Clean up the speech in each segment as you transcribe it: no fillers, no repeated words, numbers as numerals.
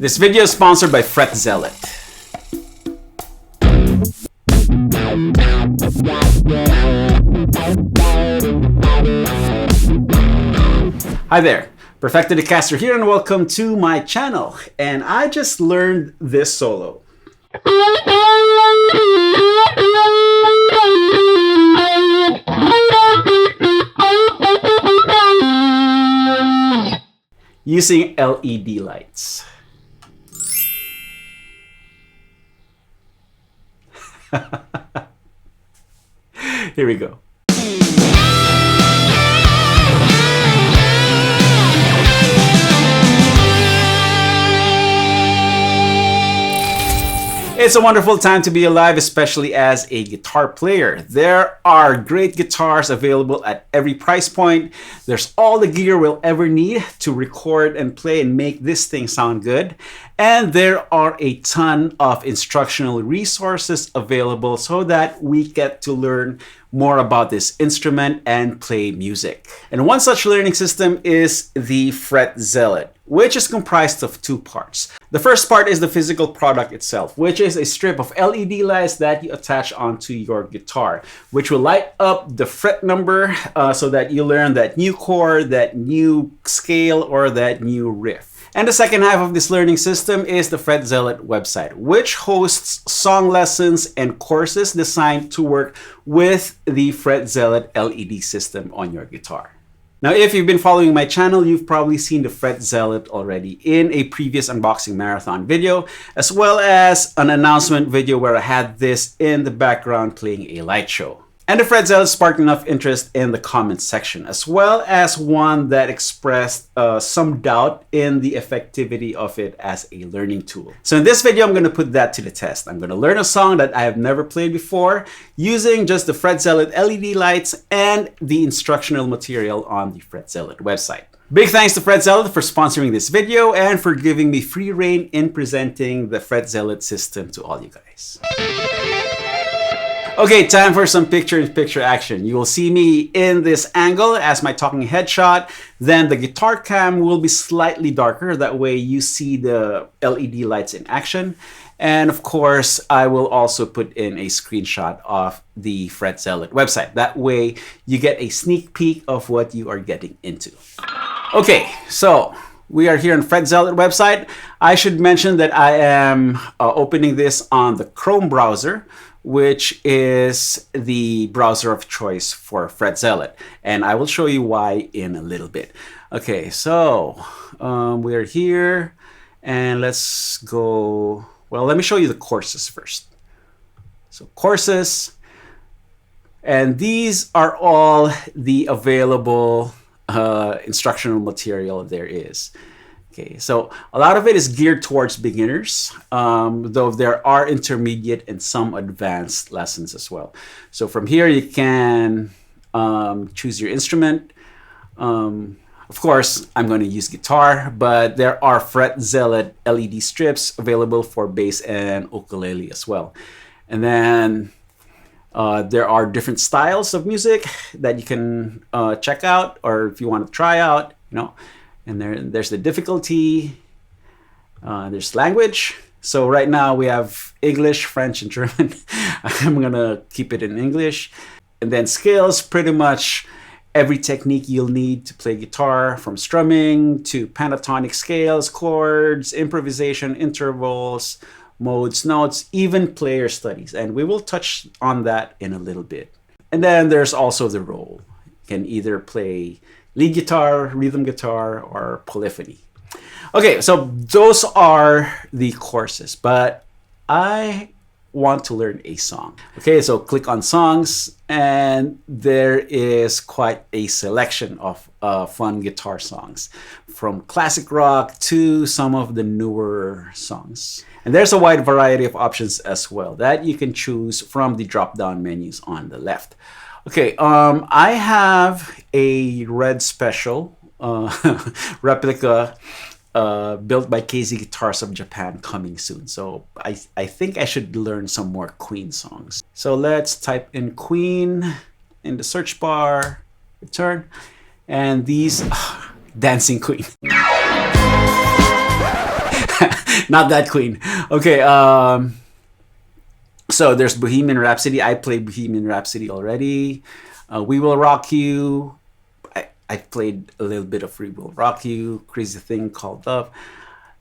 This video is sponsored by Fret Zealot. Hi there, Perfecto the Castro here and welcome to my channel. And I just learned this solo. Using LED lights. Here we go. It's a wonderful time to be alive, especially as a guitar player. There are great guitars available at every price point. There's all the gear we'll ever need to record and play and make this thing sound good. And there are a ton of instructional resources available so that we get to learn more about this instrument and play music. And one such learning system is the Fret Zealot, which is comprised of two parts. The first part is the physical product itself, which is a strip of LED lights that you attach onto your guitar, which will light up the fret number so that you learn that new chord, that new scale, or that new riff. And the second half of this learning system is the Fret Zealot website, which hosts song lessons and courses designed to work with the Fret Zealot LED system on your guitar. Now, if you've been following my channel, you've probably seen the Fret Zealot already in a previous unboxing marathon video, as well as an announcement video where I had this in the background playing a light show. And the Fret Zealot sparked enough interest in the comments section, as well as one that expressed some doubt in the effectivity of it as a learning tool. So in this video, I'm going to put that to the test. I'm going to learn a song that I have never played before using just the Fret Zealot LED lights and the instructional material on the Fret Zealot website. Big thanks to Fret Zealot for sponsoring this video and for giving me free reign in presenting the Fret Zealot system to all you guys. Okay, time for some picture-in-picture action. You will see me in this angle as my talking head shot. Then the guitar cam will be slightly darker. That way you see the LED lights in action. And of course, I will also put in a screenshot of the Fret Zealot website. That way you get a sneak peek of what you are getting into. Okay, so we are here on Fret Zealot website. I should mention that I am opening this on the Chrome browser, which is the browser of choice for Fret Zealot. And I will show you why in a little bit. Okay, so we are here and let's go. Well, let me show you the courses first. So courses, and these are all the available instructional material there is. Okay, so a lot of it is geared towards beginners, though there are intermediate and some advanced lessons as well. So from here, you can choose your instrument. Of course, I'm going to use guitar, but there are Fret Zealot LED strips available for bass and ukulele as well. And then there are different styles of music that you can check out, or if you want to try out, you know. And there's the difficulty, there's language. So right now we have English, French, and German. I'm gonna keep it in English. And then scales, pretty much every technique you'll need to play guitar, from strumming to pentatonic scales, chords, improvisation, intervals, modes, notes, even player studies. And we will touch on that in a little bit. And then there's also the role. You can either play lead guitar, rhythm guitar, or polyphony. Okay, so those are the courses, but I want to learn a song. Okay, so click on songs, and there is quite a selection of fun guitar songs, from classic rock to some of the newer songs. And there's a wide variety of options as well that you can choose from the drop-down menus on the left. Okay, I have a red special replica built by KZ Guitars of Japan coming soon. So I think I should learn some more Queen songs. So let's type in Queen in the search bar, return, and these Dancing Queen. Not that Queen. Okay. So there's Bohemian Rhapsody. I played Bohemian Rhapsody already. We Will Rock You. I played a little bit of We Will Rock You. Crazy Thing Called Love.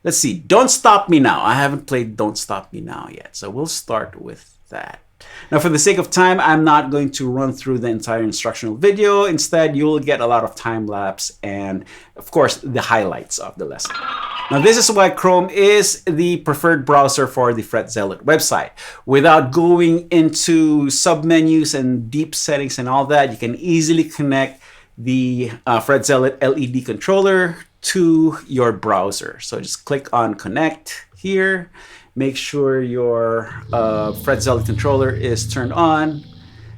Let's see. Don't Stop Me Now. I haven't played Don't Stop Me Now yet. So we'll start with that. Now, for the sake of time, I'm not going to run through the entire instructional video. Instead, you'll get a lot of time lapse and, of course, the highlights of the lesson. Now, this is why Chrome is the preferred browser for the Fret Zealot website. Without going into submenus and deep settings and all that, you can easily connect the Fret Zealot LED controller to your browser. So just click on Connect here. Make sure your Fret Zealot controller is turned on.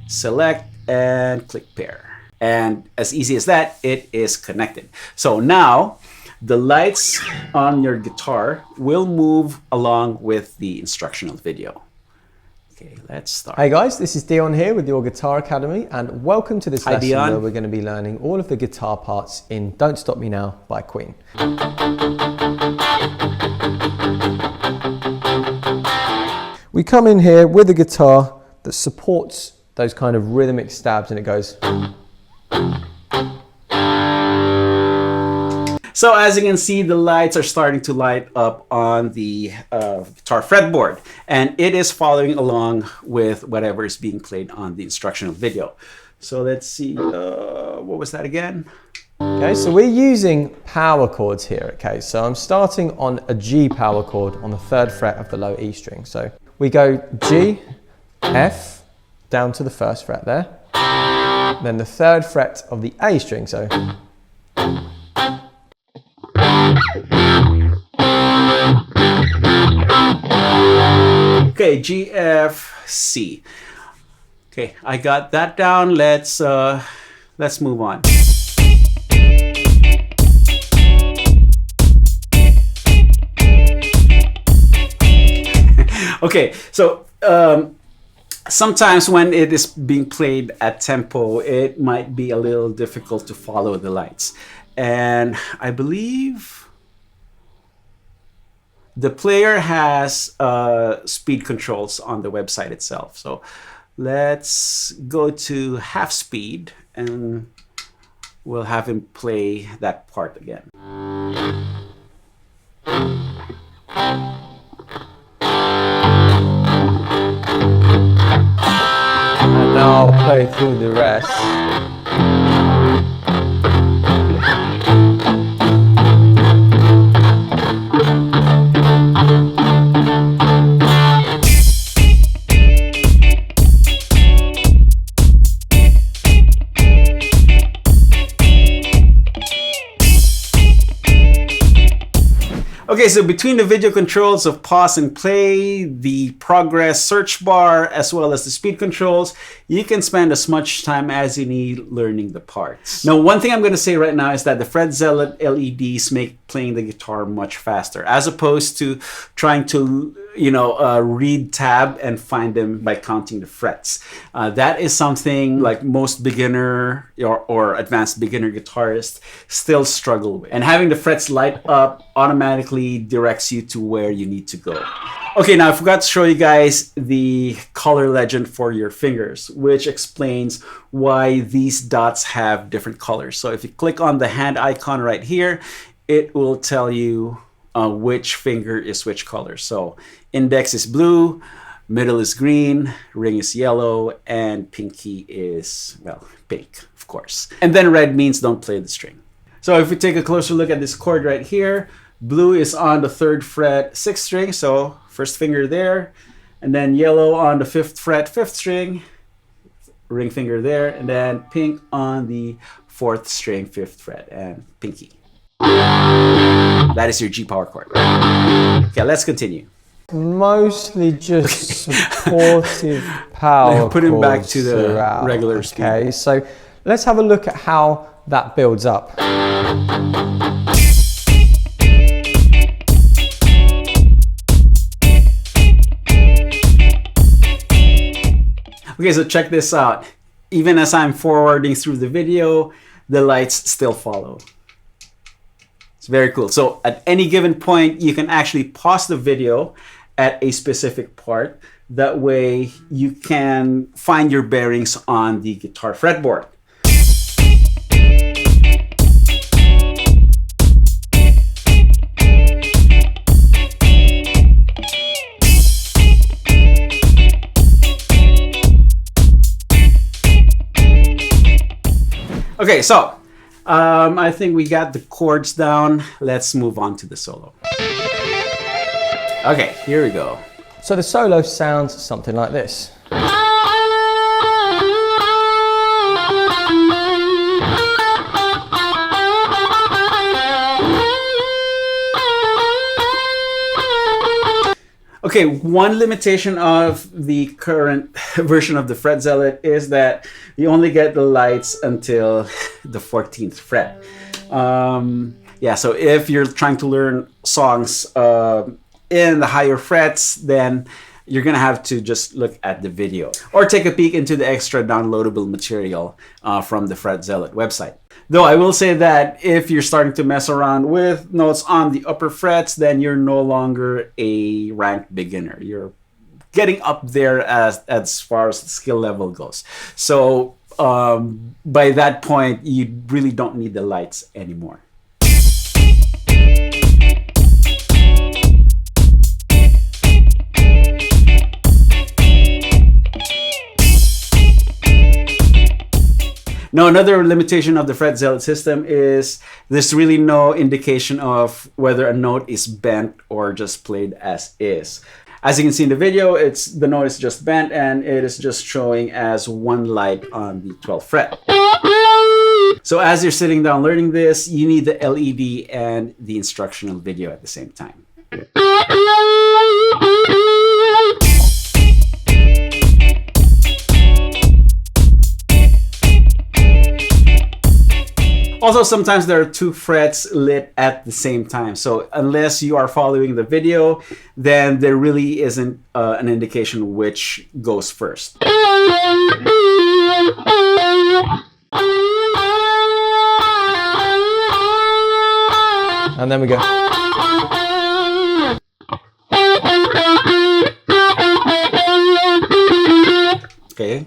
Select and click Pair. And as easy as that, it is connected. So now, the lights on your guitar will move along with the instructional video. Okay, let's start. Hey guys, this is Dion here with your Guitar Academy, and welcome to this lesson where we're going to be learning all of the guitar parts in Don't Stop Me Now by Queen. We come in here with a guitar that supports those kind of rhythmic stabs, and it goes. So as you can see, the lights are starting to light up on the guitar fretboard, and it is following along with whatever is being played on the instructional video. So let's see, what was that again? Okay, so we're using power chords here, okay? So I'm starting on a G power chord on the 3rd fret of the low E string. So we go G, F, down to the 1st fret there, then the 3rd fret of the A string, so. Okay, G, F, C. Okay, I got that down. Let's move on. Okay, so sometimes when it is being played at tempo, it might be a little difficult to follow the lights. And I believe the player has speed controls on the website itself. So let's go to half speed and we'll have him play that part again. And now I'll play through the rest. Okay, so between the video controls of pause and play, the progress search bar, as well as the speed controls, you can spend as much time as you need learning the parts. Now, one thing I'm going to say right now is that the Fret Zealot LEDs make playing the guitar much faster, as opposed to trying to, read tab and find them by counting the frets. That is something like most beginner or advanced beginner guitarists still struggle with. And having the frets light up automatically directs you to where you need to go. Okay, now I forgot to show you guys the color legend for your fingers, which explains why these dots have different colors. So if you click on the hand icon right here, it will tell you which finger is which color. So index is blue, middle is green, ring is yellow, and pinky is, well, pink, of course. And then red means don't play the string. So if we take a closer look at this chord right here, blue is on the 3rd fret, 6th string, so first finger there, and then yellow on the 5th fret, 5th string, ring finger there, and then pink on the 4th string, 5th fret, and pinky. That is your G power chord. Okay, let's continue. Mostly just supportive power Put him back to the throughout. regular speed. Okay, so let's have a look at how that builds up. Okay, so check this out. Even as I'm forwarding through the video, the lights still follow. It's very cool. So at any given point, you can actually pause the video at a specific part. That way you can find your bearings on the guitar fretboard. Okay, so I think we got the chords down. Let's move on to the solo. Okay, here we go. So the solo sounds something like this. Okay, one limitation of the current version of the Fret Zealot is that you only get the lights until the 14th fret. Yeah, so if you're trying to learn songs in the higher frets, then you're gonna have to just look at the video or take a peek into the extra downloadable material from the Fret Zealot website. Though I will say that if you're starting to mess around with notes on the upper frets, then you're no longer a ranked beginner. You're getting up there as far as the skill level goes. So by that point, you really don't need the lights anymore. Now, another limitation of the Fret Zealot system is there's really no indication of whether a note is bent or just played as is. As you can see in the video, the note is just bent and it is just showing as one light on the 12th fret. So as you're sitting down learning this, you need the LED and the instructional video at the same time. Also, sometimes there are two frets lit at the same time. So unless you are following the video, then there really isn't an indication which goes first. And then we go. Okay.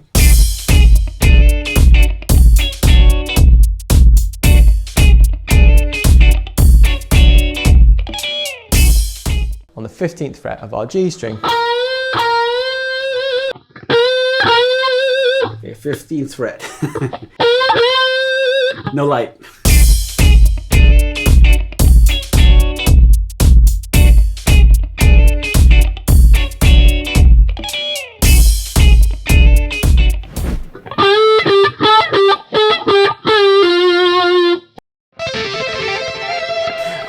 On the 15th fret of our G string. Okay, 15th fret. No light.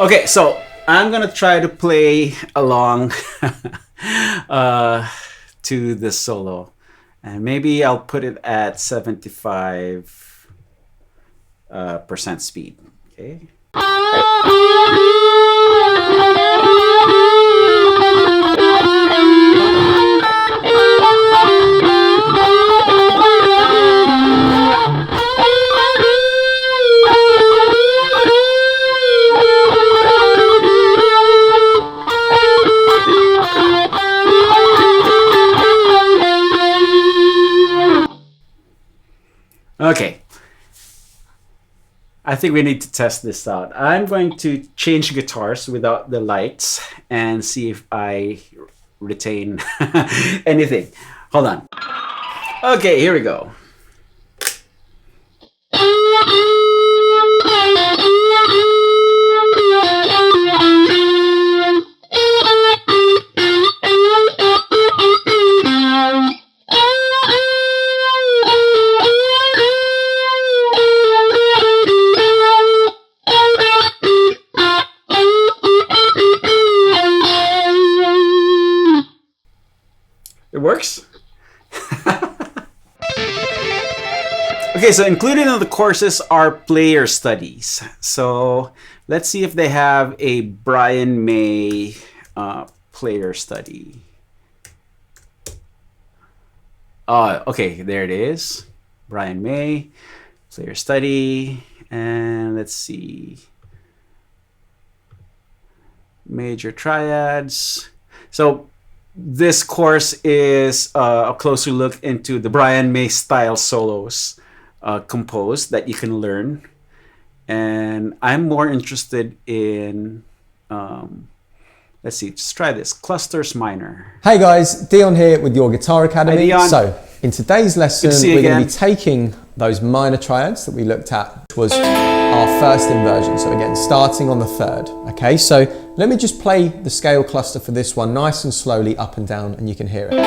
Okay, so I'm gonna try to play along to this solo, and maybe I'll put it at 75% speed. Okay. Okay, I think we need to test this out. I'm going to change guitars without the lights and see if I retain anything. Hold on. Okay, here we go. It works. Okay, so included in the courses are player studies. So let's see if they have a Brian May player study. Okay, there it is. Brian May, player study. And let's see. major triads. So this course is a closer look into the Brian May style solos composed that you can learn. And I'm more interested in, let's see, just try this, clusters minor. Hey guys, Dion here with your Guitar Academy. Hi, Dion. So in today's lesson, we're again. going to be taking those minor triads that we looked at, which was our first inversion. So again, starting on the third. Okay, so let me just play the scale cluster for this one nice and slowly up and down, and you can hear it.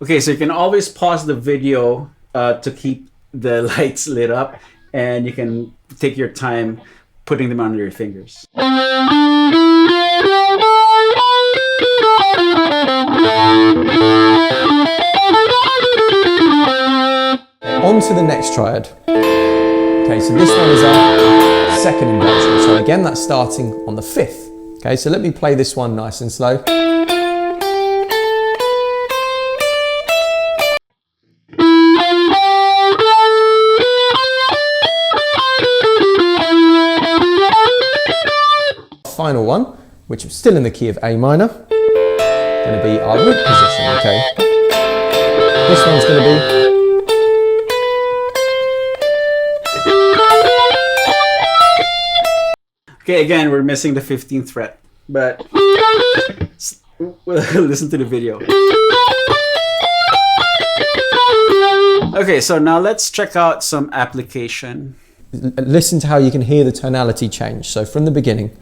Okay, so you can always pause the video to keep the lights lit up, and you can take your time putting them under your fingers. On to the next triad. Okay, so this one is our second inversion. So again, that's starting on the fifth. Okay, so let me play this one nice and slow. Final one, which is still in the key of A minor, going to be our root position, okay? This one's going to be... Okay, again, we're missing the 15th fret, but listen to the video. Okay, so now let's check out some application. Listen to how you can hear the tonality change. So from the beginning.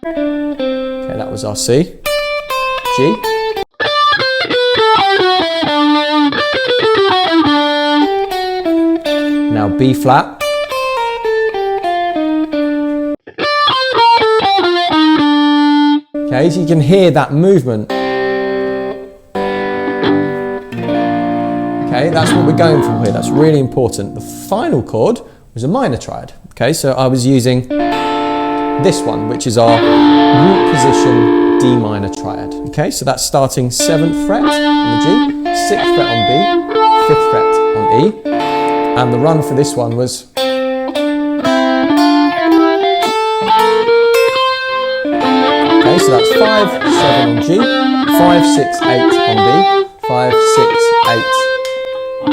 Okay, that was our C, G. Now B flat. Okay, so you can hear that movement. Okay, that's what we're going for here. That's really important. The final chord was a minor triad. Okay, so I was using this one, which is our root position D minor triad. Okay, so that's starting 7th fret on the G, 6th fret on B, 5th fret on E, and the run for this one was okay, so that's 5, 7 on G, 5, 6, 8 on B, 5, 6, 8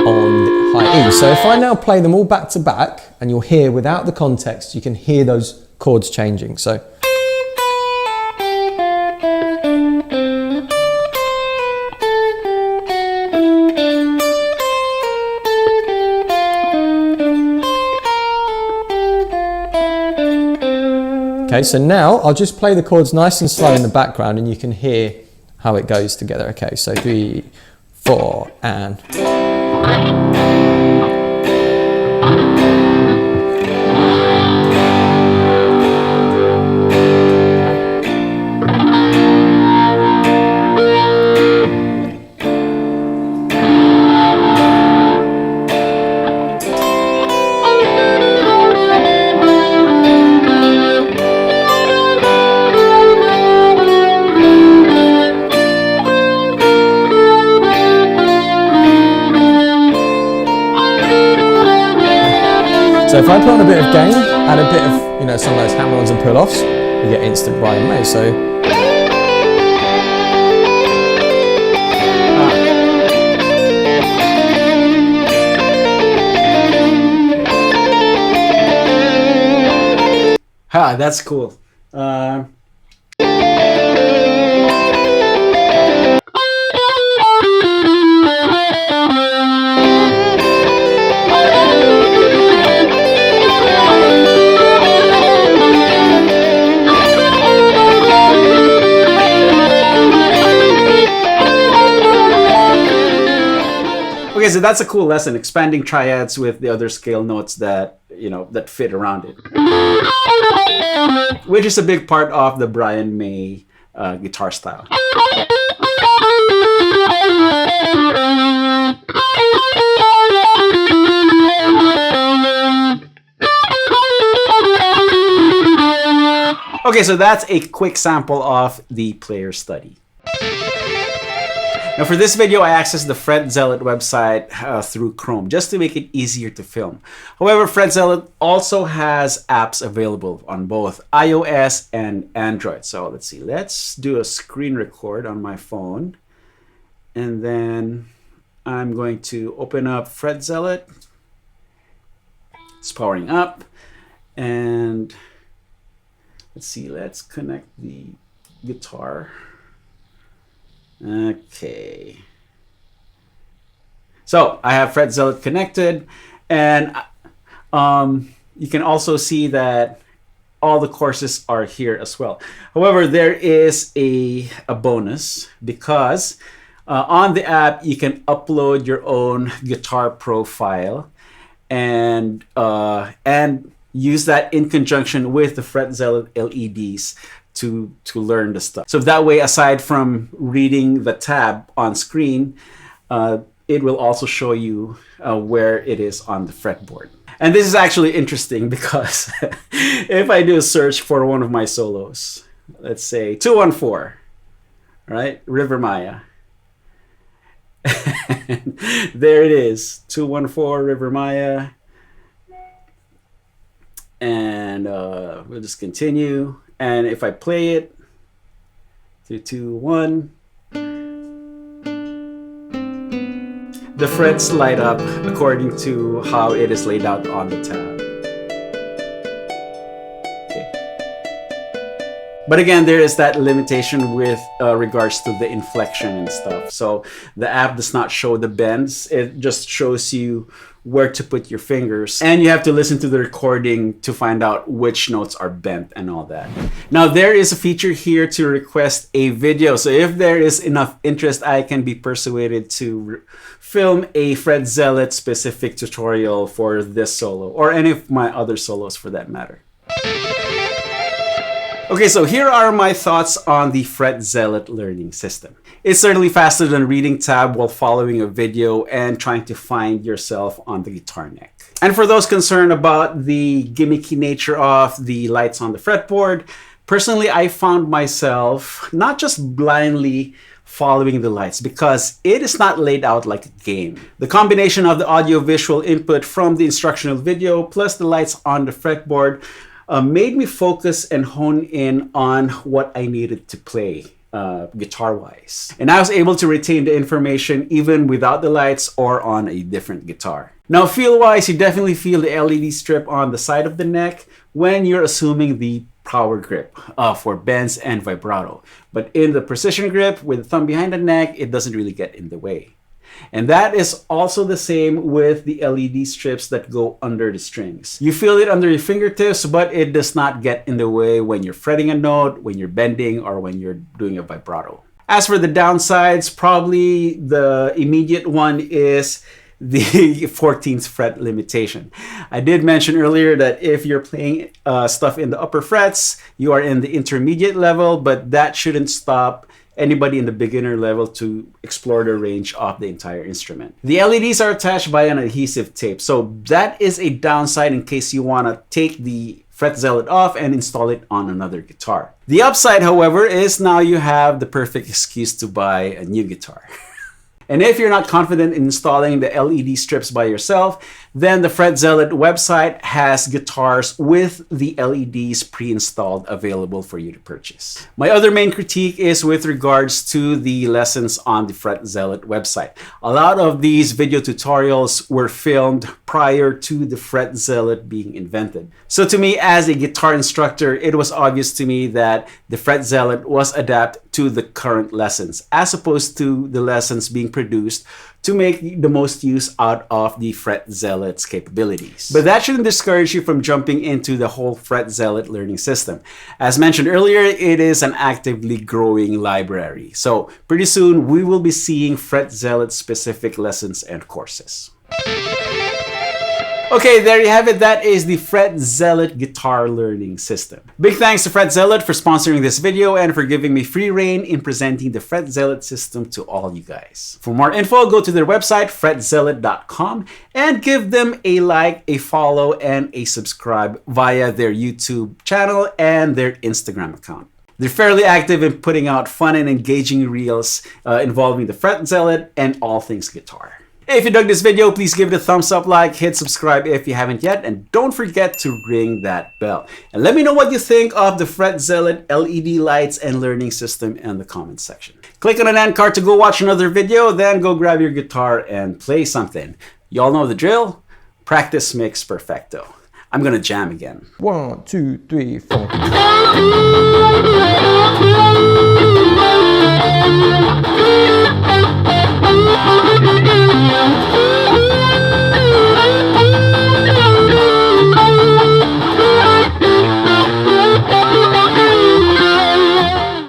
on the high E. So if I now play them all back to back, and you'll hear without the context, you can hear those chords changing. So okay, so now I'll just play the chords nice and slow in the background, and you can hear how it goes together. Okay, so 3, 4, and... So if I put on a bit of gain, add a bit of, you know, some of those hammer-ons and pull-offs, you get instant Brian May. So that's cool. Okay, so that's a cool lesson, expanding triads with the other scale notes that, you know, that fit around it. Which is a big part of the Brian May guitar style. Okay, so that's a quick sample of the player study. Now for this video, I accessed the Fret Zealot website through Chrome just to make it easier to film. However, Fret Zealot also has apps available on both iOS and Android. So let's see, let's do a screen record on my phone. And then I'm going to open up Fret Zealot. It's powering up. And let's see, let's connect the guitar. Okay. So I have Fret Zealot connected, and you can also see that all the courses are here as well. However, there is a bonus because on the app you can upload your own guitar profile and use that in conjunction with the Fret Zealot LEDs to learn the stuff. So that way, aside from reading the tab on screen, it will also show you where it is on the fretboard. And this is actually interesting because if I do a search for one of my solos, let's say 214, right? River Maya. There it is, 214 River Maya. And we'll just continue. And if I play it, 3, 2, 1, the frets light up according to how it is laid out on the tab. Okay. But again, there is that limitation with regards to the inflection and stuff. So the app does not show the bends. It just shows you where to put your fingers, and you have to listen to the recording to find out which notes are bent and all that. Now there is a feature here to request a video, so if there is enough interest, I can be persuaded to film a Fret Zealot specific tutorial for this solo or any of my other solos for that matter. Okay, so here are my thoughts on the Fret Zealot learning system. It's certainly faster than reading tab while following a video and trying to find yourself on the guitar neck. And for those concerned about the gimmicky nature of the lights on the fretboard, personally, I found myself not just blindly following the lights because it is not laid out like a game. The combination of the audio-visual input from the instructional video plus the lights on the fretboard made me focus and hone in on what I needed to play guitar-wise. And I was able to retain the information even without the lights or on a different guitar. Now feel-wise, you definitely feel the LED strip on the side of the neck when you're assuming the power grip for bends and vibrato. But in the precision grip with the thumb behind the neck, it doesn't really get in the way. And that is also the same with the LED strips that go under the strings. You feel it under your fingertips, but it does not get in the way when you're fretting a note, when you're bending, or when you're doing a vibrato. As for the downsides, probably the immediate one is the 14th fret limitation. I did mention earlier that if you're playing stuff in the upper frets, you are in the intermediate level, but that shouldn't stop anybody in the beginner level to explore the range of the entire instrument. The LEDs are attached by an adhesive tape, so that is a downside in case you want to take the Fret Zealot off and install it on another guitar. The upside, however, is now you have the perfect excuse to buy a new guitar. And if you're not confident in installing the LED strips by yourself, then the Fret Zealot website has guitars with the LEDs pre-installed available for you to purchase. My other main critique is with regards to the lessons on the Fret Zealot website. A lot of these video tutorials were filmed prior to the Fret Zealot being invented. So to me, as a guitar instructor, it was obvious to me that the Fret Zealot was adapted to the current lessons, as opposed to the lessons being produced to make the most use out of the Fret Zealot's capabilities. But that shouldn't discourage you from jumping into the whole Fret Zealot learning system. As mentioned earlier, it is an actively growing library. So pretty soon we will be seeing Fret Zealot specific lessons and courses. Okay, there you have it. That is the Fret Zealot guitar learning system. Big thanks to Fret Zealot for sponsoring this video and for giving me free reign in presenting the Fret Zealot system to all you guys. For more info, go to their website, fretzealot.com, and give them a like, a follow, and a subscribe via their YouTube channel and their Instagram account. They're fairly active in putting out fun and engaging reels involving the Fret Zealot and all things guitar. If you dug this video, please give it a thumbs up, like, hit subscribe if you haven't yet, and don't forget to ring that bell. And let me know what you think of the Fret Zealot LED lights and learning system in the comments section. Click on an end card to go watch another video, then go grab your guitar and play something. Y'all know the drill. Practice makes perfecto. I'm gonna jam again. 1, 2, 3, 4.